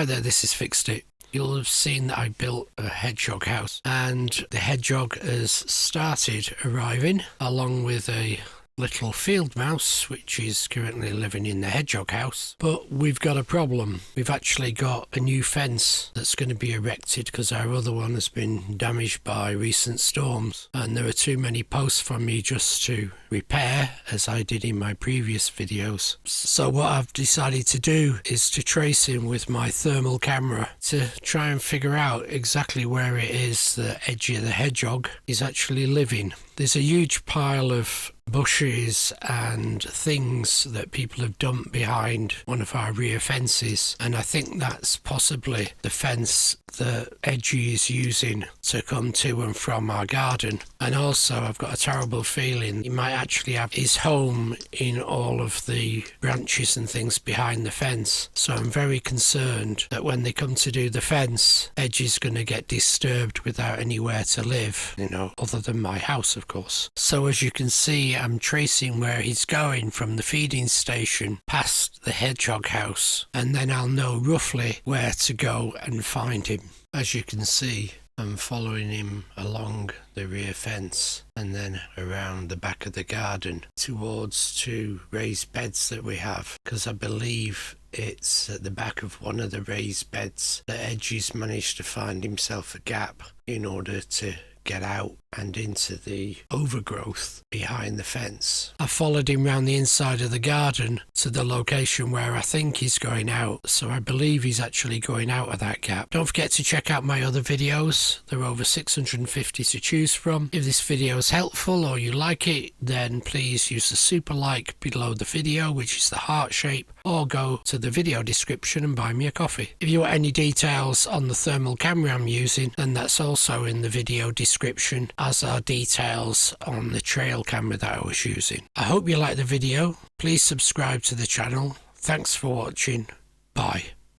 Hi there, this is Fixed It. You'll have seen that I built a hedgehog house, and the hedgehog has started arriving along with a little field mouse which is currently living in the hedgehog house. But we've got a problem. We've actually got a new fence that's going to be erected because our other one has been damaged by recent storms, and there are too many posts for me just to repair as I did in my previous videos. So what I've decided to do is to trace in with my thermal camera to try and figure out exactly where it is that Edgy the hedgehog is actually living. There's a huge pile of bushes and things that people have dumped behind one of our rear fences, and I think that's possibly the fence that Edgy is using to come to and from our garden. And also I've got a terrible feeling he might actually have his home in all of the branches and things behind the fence. So I'm very concerned that when they come to do the fence, Edgy's going to get disturbed without anywhere to live, other than my house, of course. So as you can see, I'm tracing where he's going from the feeding station past the hedgehog house, and then I'll know roughly where to go and find him. As you can see, I'm following him along the rear fence and then around the back of the garden towards two raised beds that we have, because I believe it's at the back of one of the raised beds that Edgy's managed to find himself a gap in order to get out and into the overgrowth behind the fence. I followed him round the inside of the garden to the location where I think he's going out, so I believe he's actually going out of that gap. Don't forget to check out my other videos. There are over 650 to choose from. If this video is helpful or you like it, then please use the super like below the video, which is the heart shape, or go to the video description and buy me a coffee. If you want any details on the thermal camera I'm using, then that's also in the video description, as are details on the trail camera that I was using. I hope you liked the video. Please subscribe to the channel. Thanks for watching. Bye.